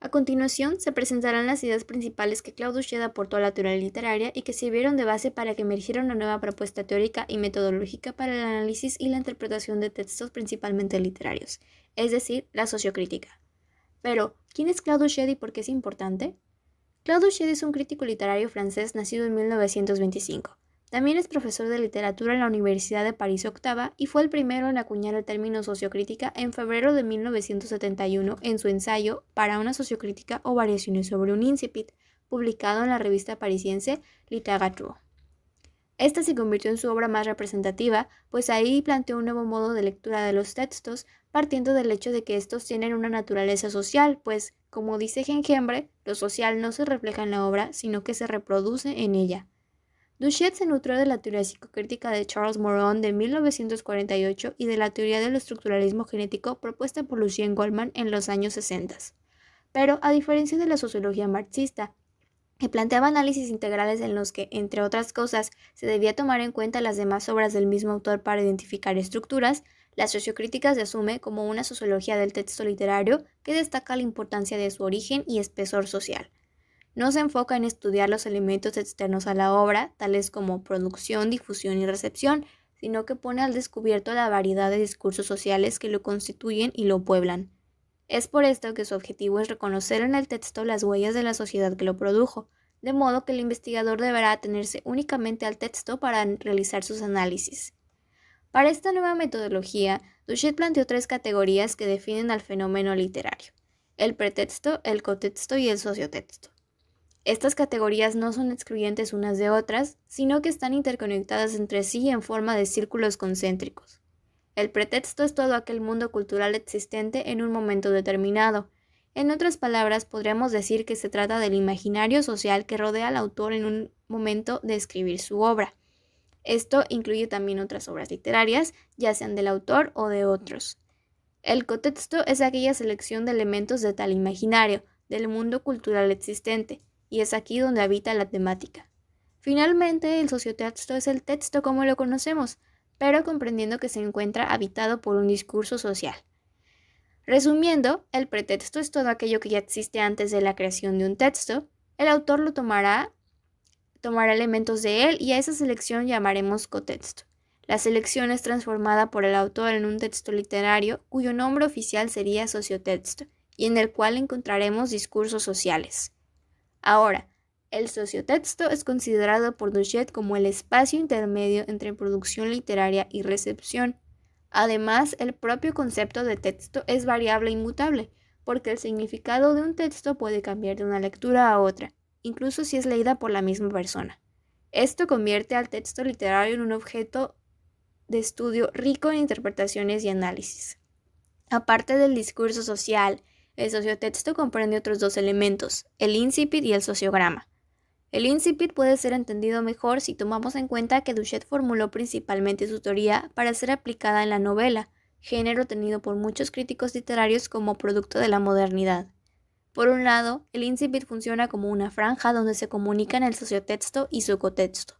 A continuación, se presentarán las ideas principales que Claude Douchet aportó a la teoría literaria y que sirvieron de base para que emergiera una nueva propuesta teórica y metodológica para el análisis y la interpretación de textos principalmente literarios, es decir, la sociocrítica. Pero, ¿quién es Claude Douchet y por qué es importante? Claude Douchet es un crítico literario francés nacido en 1925. También es profesor de literatura en la Universidad de París Octava y fue el primero en acuñar el término sociocrítica en febrero de 1971 en su ensayo Para una sociocrítica o variaciones sobre un incipit, publicado en la revista parisiense Littérature. Esta se convirtió en su obra más representativa, pues ahí planteó un nuevo modo de lectura de los textos, partiendo del hecho de que estos tienen una naturaleza social, pues, como dice Gengembre, lo social no se refleja en la obra, sino que se reproduce en ella. Douchet se nutrió de la teoría psicocrítica de Charles Moron de 1948 y de la teoría del estructuralismo genético propuesta por Lucien Goldman en los años 60. Pero, a diferencia de la sociología marxista, que planteaba análisis integrales en los que, entre otras cosas, se debía tomar en cuenta las demás obras del mismo autor para identificar estructuras, la sociocrítica se asume como una sociología del texto literario que destaca la importancia de su origen y espesor social. No se enfoca en estudiar los elementos externos a la obra, tales como producción, difusión y recepción, sino que pone al descubierto la variedad de discursos sociales que lo constituyen y lo pueblan. Es por esto que su objetivo es reconocer en el texto las huellas de la sociedad que lo produjo, de modo que el investigador deberá atenerse únicamente al texto para realizar sus análisis. Para esta nueva metodología, Douchet planteó tres categorías que definen al fenómeno literario: el pretexto, el cotexto y el sociotexto. Estas categorías no son excluyentes unas de otras, sino que están interconectadas entre sí en forma de círculos concéntricos. El pretexto es todo aquel mundo cultural existente en un momento determinado. En otras palabras, podríamos decir que se trata del imaginario social que rodea al autor en un momento de escribir su obra. Esto incluye también otras obras literarias, ya sean del autor o de otros. El cotexto es aquella selección de elementos de tal imaginario, del mundo cultural existente, y es aquí donde habita la temática. Finalmente, el sociotexto es el texto como lo conocemos, pero comprendiendo que se encuentra habitado por un discurso social. Resumiendo, el pretexto es todo aquello que ya existe antes de la creación de un texto. El autor lo tomará elementos de él y a esa selección llamaremos cotexto. La selección es transformada por el autor en un texto literario cuyo nombre oficial sería sociotexto y en el cual encontraremos discursos sociales. Ahora, el sociotexto es considerado por Douchet como el espacio intermedio entre producción literaria y recepción. Además, el propio concepto de texto es variable e inmutable, porque el significado de un texto puede cambiar de una lectura a otra, incluso si es leída por la misma persona. Esto convierte al texto literario en un objeto de estudio rico en interpretaciones y análisis. Aparte del discurso social, el sociotexto comprende otros dos elementos, el incipit y el sociograma. El incipit puede ser entendido mejor si tomamos en cuenta que Douchet formuló principalmente su teoría para ser aplicada en la novela, género tenido por muchos críticos literarios como producto de la modernidad. Por un lado, el incipit funciona como una franja donde se comunican el sociotexto y su cotexto.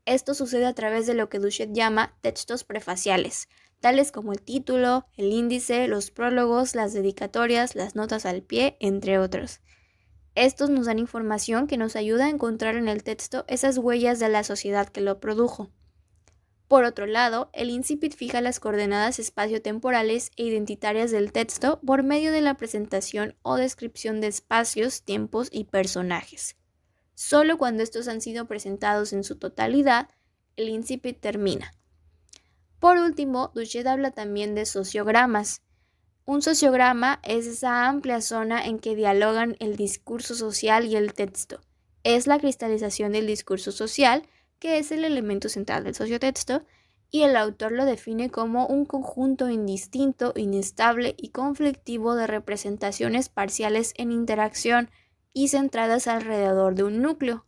Esto sucede a través de lo que Douchet llama textos prefaciales, tales como el título, el índice, los prólogos, las dedicatorias, las notas al pie, entre otros. Estos nos dan información que nos ayuda a encontrar en el texto esas huellas de la sociedad que lo produjo. Por otro lado, el incipit fija las coordenadas espaciotemporales e identitarias del texto por medio de la presentación o descripción de espacios, tiempos y personajes. Solo cuando estos han sido presentados en su totalidad, el incipit termina. Por último, Douchet habla también de sociogramas. Un sociograma es esa amplia zona en que dialogan el discurso social y el texto. Es la cristalización del discurso social, que es el elemento central del sociotexto, y el autor lo define como un conjunto indistinto, inestable y conflictivo de representaciones parciales en interacción y centradas alrededor de un núcleo.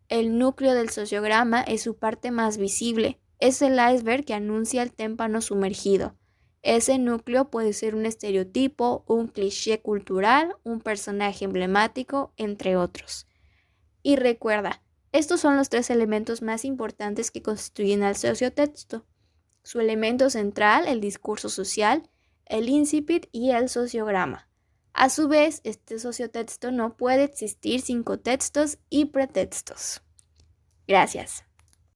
El núcleo del sociograma es su parte más visible, es el iceberg que anuncia el témpano sumergido. Ese núcleo puede ser un estereotipo, un cliché cultural, un personaje emblemático, entre otros. Y recuerda, estos son los tres elementos más importantes que constituyen al sociotexto. Su elemento central, el discurso social, el incipit y el sociograma. A su vez, este sociotexto no puede existir sin contextos y pretextos. Gracias.